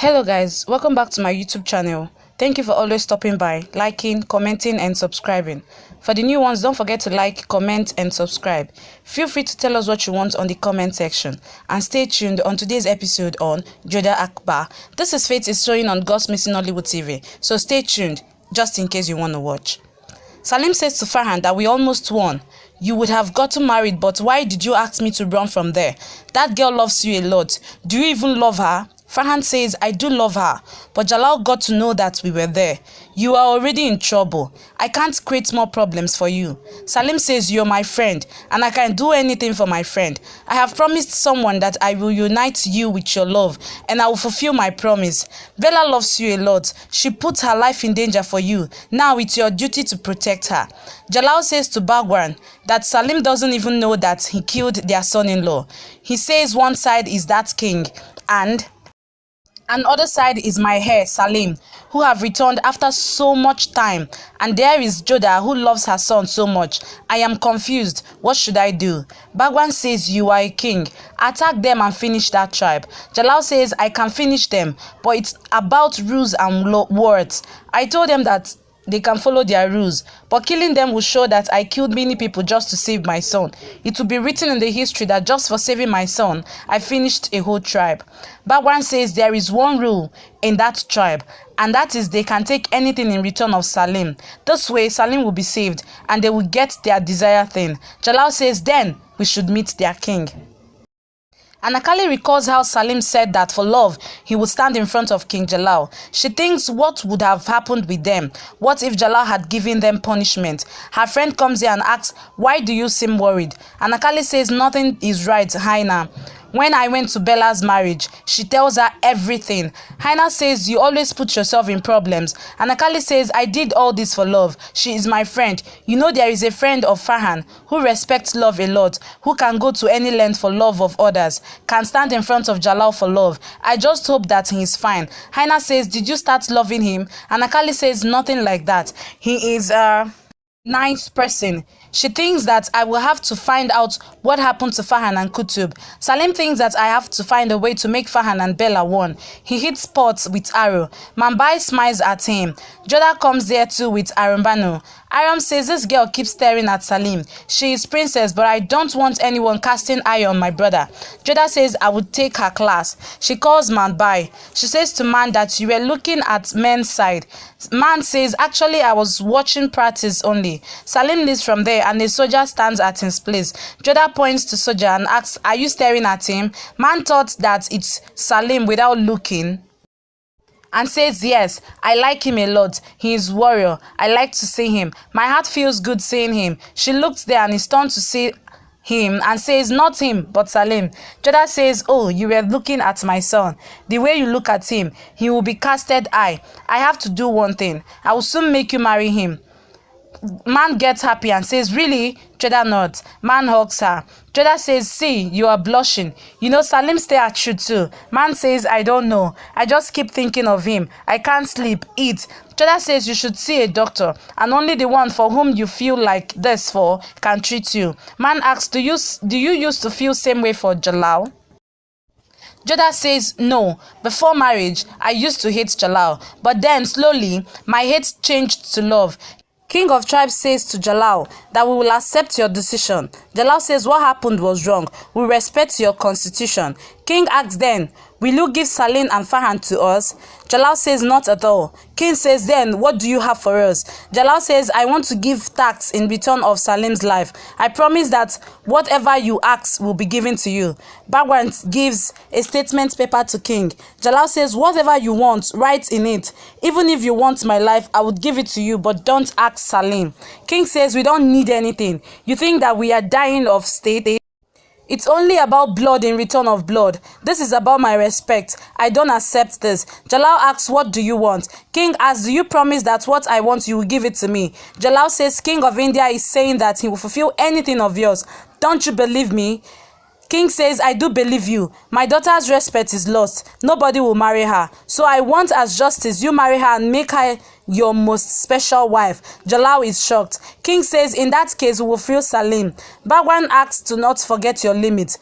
Hello guys, welcome back to my YouTube channel. Thank you for always stopping by, liking, commenting and subscribing. For the new ones, don't forget to like, comment and subscribe. Feel free to tell us what you want on the comment section. And stay tuned on today's episode on Jodha Akbar. This is Fate is showing on God's Missing Hollywood TV, so stay tuned just in case you want to watch. Salim says to Farhan that we almost won. You would have gotten married, but why did you ask me to run from there? That girl loves you a lot. Do you even love her? Farhan says, I do love her, but Jalal got to know that we were there. You are already in trouble. I can't create more problems for you. Salim says, you're my friend, and I can do anything for my friend. I have promised someone that I will unite you with your love, and I will fulfill my promise. Bela loves you a lot. She put her life in danger for you. Now it's your duty to protect her. Jalal says to Bagwan that Salim doesn't even know that he killed their son-in-law. He says one side is that king, and other side is my heir, Salim, who have returned after so much time. And there is Jodha, who loves her son so much. I am confused. What should I do? Bagwan says, you are a king. Attack them and finish that tribe. Jalal says, I can finish them, but it's about rules and words. I told them that they can follow their rules, but killing them will show that I killed many people just to save my son. It will be written in the history that just for saving my son, I finished a whole tribe. Bagwan says there is one rule in that tribe, and that is they can take anything in return of Salim. This way, Salim will be saved, and they will get their desired thing. Jalal says then we should meet their king. Anakali recalls how Salim said that for love, he would stand in front of King Jalal. She thinks what would have happened with them. What if Jalal had given them punishment? Her friend comes here and asks, why do you seem worried? Anakali says nothing is right, Haina. When I went to Bella's marriage, she tells her everything. Haina says, you always put yourself in problems. Anakali says, I did all this for love. She is my friend. You know there is a friend of Farhan who respects love a lot, who can go to any length for love of others, can stand in front of Jalal for love. I just hope that he is fine. Haina says, did you start loving him? Anakali says, nothing like that. He is a nice person. She thinks that I will have to find out what happened to Farhan and Kutub. Salim thinks that I have to find a way to make Farhan and Bela one. He hits spots with arrow. Mambai smiles at him. Jodha comes there too with Arambano. Aram says this girl keeps staring at Salim. She is princess, but I don't want anyone casting eye on my brother. Jodha says I would take her class. She calls Mambai. She says to Man that you were looking at men's side. Man says actually I was watching practice only. Salim leaves from there and a soldier stands at his place. Jodha points to soldier and asks, are you staring at him? Man thought that it's Salim without looking and says, yes, I like him a lot. He is warrior. I like to see him. My heart feels good seeing him. She looked there and is stunned to see him and says, not him, but Salim. Jodha says, oh, you were looking at my son. The way you look at him, he will be casted eye. I have to do one thing. I will soon make you marry him. Man gets happy and says, really? Jodha nods. Man hugs her. Jodha says, see, you are blushing. You know Salim stay at you too. Man says, I don't know. I just keep thinking of him. I can't sleep, eat. Jodha says you should see a doctor, and only the one for whom you feel like this for can treat you. Man asks, do you used to feel same way for Jalal? Jodha says, no, before marriage, I used to hate Jalal, but then slowly, my hate changed to love. King of Tribes says to Jalal that we will accept your decision. Jalal says what happened was wrong. We respect your constitution. King asks then, will you give Salim and Farhan to us? Jalal says not at all. King says then, what do you have for us? Jalal says, I want to give tax in return of Salim's life. I promise that whatever you ask will be given to you. Bagwan gives a statement paper to King. Jalal says, whatever you want, write in it. Even if you want my life, I would give it to you, but don't ask Salim. King says, we don't need anything. You think that we are dying of state? It's only about blood in return of blood. This is about my respect. I don't accept this. Jalal asks, what do you want? King asks, do you promise that what I want you will give it to me? Jalal says, King of India is saying that he will fulfill anything of yours. Don't you believe me? King says, I do believe you. My daughter's respect is lost. Nobody will marry her. So I want as justice, you marry her and make her your most special wife. Jalal is shocked. King says, in that case, we will free Salim. Bagwan asks to not forget your limit.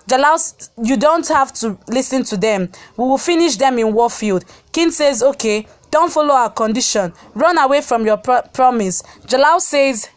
Jalal, you don't have to listen to them. We will finish them in warfield. King says, okay, don't follow our condition. Run away from your promise. Jalal says,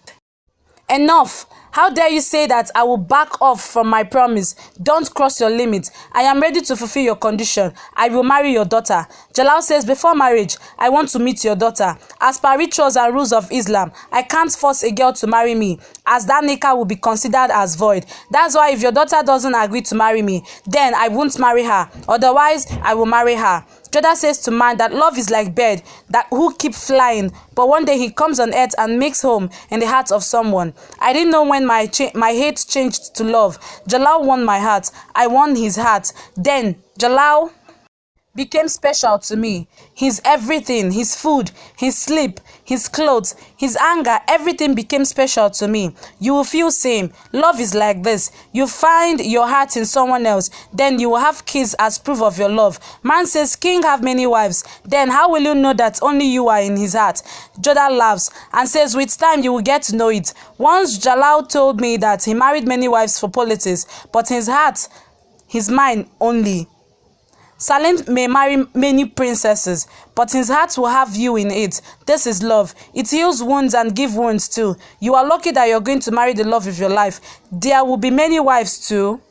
enough. How dare you say that I will back off from my promise? Don't cross your limit. I am ready to fulfill your condition. I will marry your daughter. Jalal says, before marriage, I want to meet your daughter. As per rituals and rules of Islam, I can't force a girl to marry me, as that nikah will be considered as void. That's why if your daughter doesn't agree to marry me, then I won't marry her. Otherwise, I will marry her. Jodha says to man that love is like bird that who keep flying, but one day he comes on earth and makes home in the heart of someone. I didn't know when my hate changed to love. Jalal won my heart. I won his heart. Then Jalal became special to me. His everything, his food, his sleep, his clothes, his anger, everything became special to me. You will feel same. Love is like this. You find your heart in someone else, then you will have kids as proof of your love. Man says, king have many wives. Then how will you know that only you are in his heart? Jodha laughs and says, with time you will get to know it. Once Jalal told me that he married many wives for politics, but his heart, his mind only. Salim may marry many princesses, but his heart will have you in it. This is love. It heals wounds and gives wounds too. You are lucky that you're going to marry the love of your life. There will be many wives too.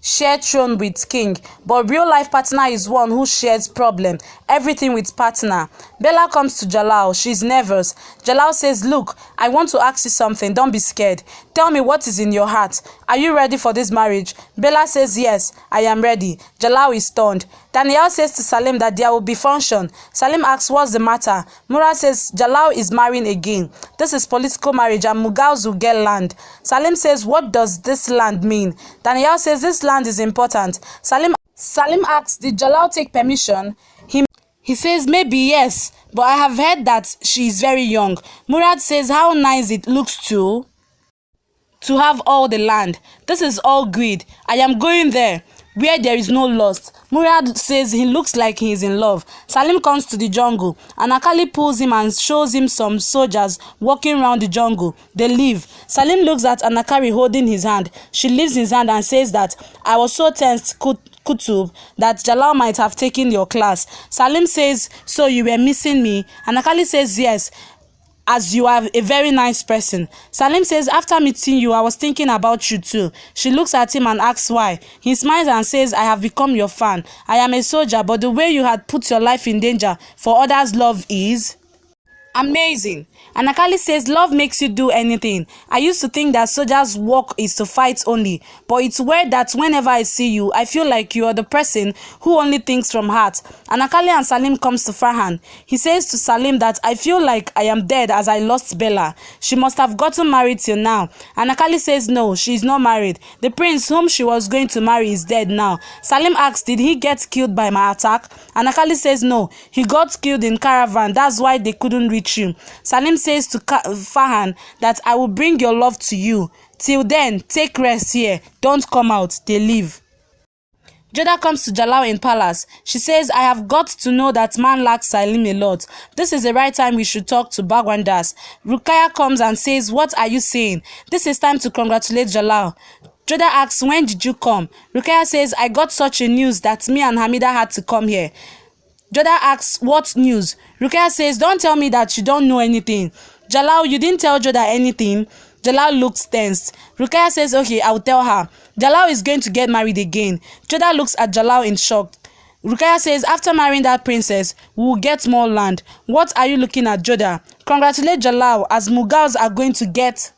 Share throne with king, but real life partner is one who shares problem, everything with partner. Bela comes to Jalal. She's nervous. Jalal says, look, I want to ask you something. Don't be scared. Tell me what is in your heart. Are you ready for this marriage? Bela says, yes, I am ready. Jalal is stunned. Daniel says to Salim that there will be function. Salim asks, what's the matter? Murad says, Jalal is marrying again. This is political marriage and Mughals will get land. Salim says, what does this land mean? Daniel says, this land is important. Salim asks, did Jalal take permission? He says, maybe yes, but I have heard that she is very young. Murad says, how nice it looks to have all the land. This is all greed. I am going there where there is no lust. Murad says he looks like he is in love. Salim comes to the jungle. Anakali pulls him and shows him some soldiers walking around the jungle. They leave. Salim looks at Anakali holding his hand. She leaves his hand and says that I was so tensed, Kutub, that Jalal might have taken your class. Salim says, so you were missing me? Anakali says, yes, as you are a very nice person. Salim says, after meeting you, I was thinking about you too. She looks at him and asks why. He smiles and says, I have become your fan. I am a soldier, but the way you had put your life in danger for others' love is amazing. Anakali says, love makes you do anything. I used to think that soldiers' work is to fight only, but it's weird that whenever I see you, I feel like you are the person who only thinks from heart. Anakali and Salim comes to Farhan. He says to Salim that I feel like I am dead as I lost Bela. She must have gotten married till now. Anakali says no, she is not married. The prince whom she was going to marry is dead now. Salim asks, did he get killed by my attack? Anakali says no, he got killed in caravan. That's why they couldn't reach him. Salim says to Farhan that I will bring your love to you. Till then, take rest here. Don't come out. They leave. Jodha comes to Jalal in palace. She says, I have got to know that man likes Salim a lot. This is the right time we should talk to Bagwandas. Rukaya comes and says, what are you saying? This is time to congratulate Jalal. Jodha asks, when did you come? Rukaya says, I got such a news that me and Hamida had to come here. Jodha asks, what news? Rukaya says, don't tell me that you don't know anything. Jalal, you didn't tell Jodha anything? Jalal looks tense. Rukaya says, okay, I will tell her. Jalal is going to get married again. Jodha looks at Jalal in shock. Rukaya says, after marrying that princess, we will get more land. What are you looking at, Jodha? Congratulate Jalal, as Mughals are going to get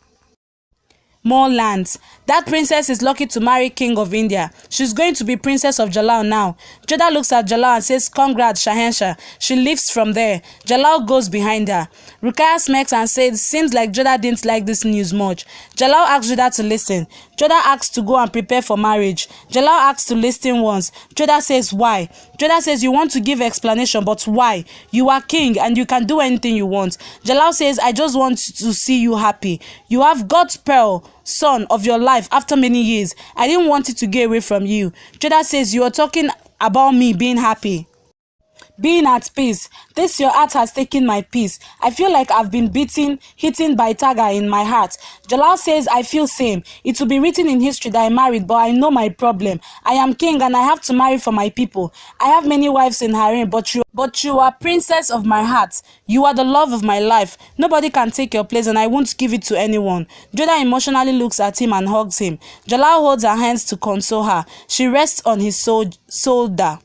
more lands. That princess is lucky to marry King of India. She's going to be princess of Jalal now. Jodha looks at Jalal and says, congrats, Shahenshah. She leaves from there. Jalal goes behind her. Rukaya smirks and says, seems like Jodha didn't like this news much. Jalal asks Jodha to listen. Jodha asks to go and prepare for marriage. Jalal asks to listen once. Jodha says, why? Jodha says, you want to give explanation, but why? You are king and you can do anything you want. Jalal says, I just want to see you happy. You have got Pearl, son of your life, after many years. I didn't want it to get away from you. Jodha says, you are talking about me being happy. being at peace. This your heart has taken my peace. I feel like I've been hitting by tiger in my heart. Jalal says, I feel same. It will be written in history that I married, but I know my problem. I am king and I have to marry for my people. I have many wives in harem, but you are princess of my heart. You are the love of my life. Nobody can take your place and I won't give it to anyone. Jodha emotionally looks at him and hugs him. Jalal holds her hands to console her. She rests on his shoulder.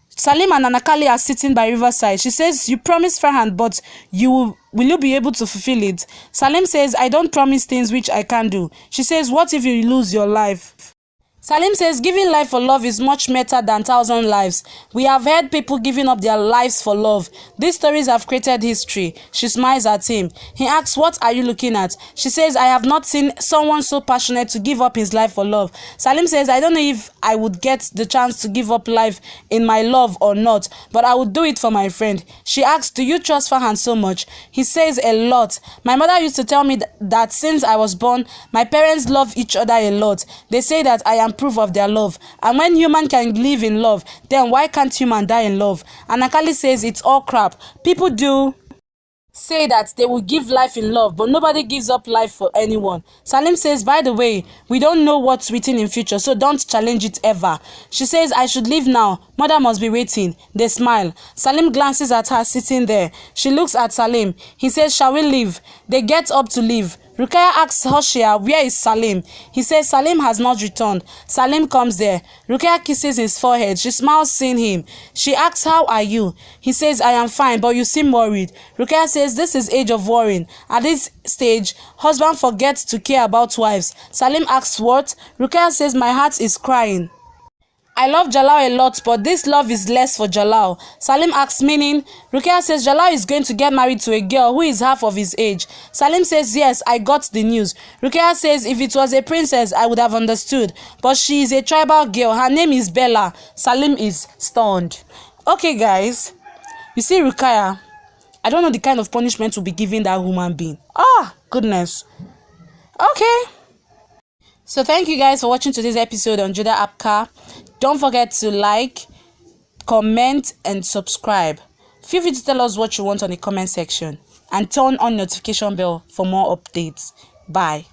Salim and Anakali are sitting by riverside. She says, you promised Farhan, but will you be able to fulfill it? Salim says, I don't promise things which I can't do. She says, what if you lose your life? Salim says, giving life for love is much better than 1,000 lives. We have heard people giving up their lives for love. These stories have created history. She smiles at him. He asks, what are you looking at? She says, I have not seen someone so passionate to give up his life for love. Salim says, I don't know if I would get the chance to give up life in my love or not, but I would do it for my friend. She asks, do you trust Farhan so much? He says, a lot. My mother used to tell me that since I was born, my parents love each other a lot. They say that I am proof of their love, and when human can live in love, then why can't human die in love? Anakali says it's all crap. People do say that they will give life in love, but nobody gives up life for anyone. Salim says, by the way, we don't know what's written in future, so don't challenge it ever. She says, I should leave now. Mother must be waiting. They smile. Salim glances at her sitting there. She looks at Salim. He says, shall we leave? They get up to leave. Rukaya asks Hoshia, where is Salim? He says Salim has not returned. Salim comes there. Rukaya kisses his forehead. She smiles seeing him. She asks, how are you? He says, I am fine, but you seem worried. Rukaya says, this is age of worrying. At this stage, husband forgets to care about wives. Salim asks what? Rukaya says, my heart is crying. I love Jalal a lot, but this love is less for Jalal. Salim asks, meaning? Rukaya says Jalal is going to get married to a girl who is half of his age. Salim says, yes, I got the news. Rukaya says, if it was a princess, I would have understood. But she is a tribal girl. Her name is Bela. Salim is stunned. Okay, guys. You see, Rukaya, I don't know the kind of punishment we'll be giving that human being. Ah, goodness. Okay. So thank you guys for watching today's episode on Jodha Apka. Don't forget to like, comment, and subscribe. Feel free to tell us what you want on the comment section. And turn on notification bell for more updates. Bye.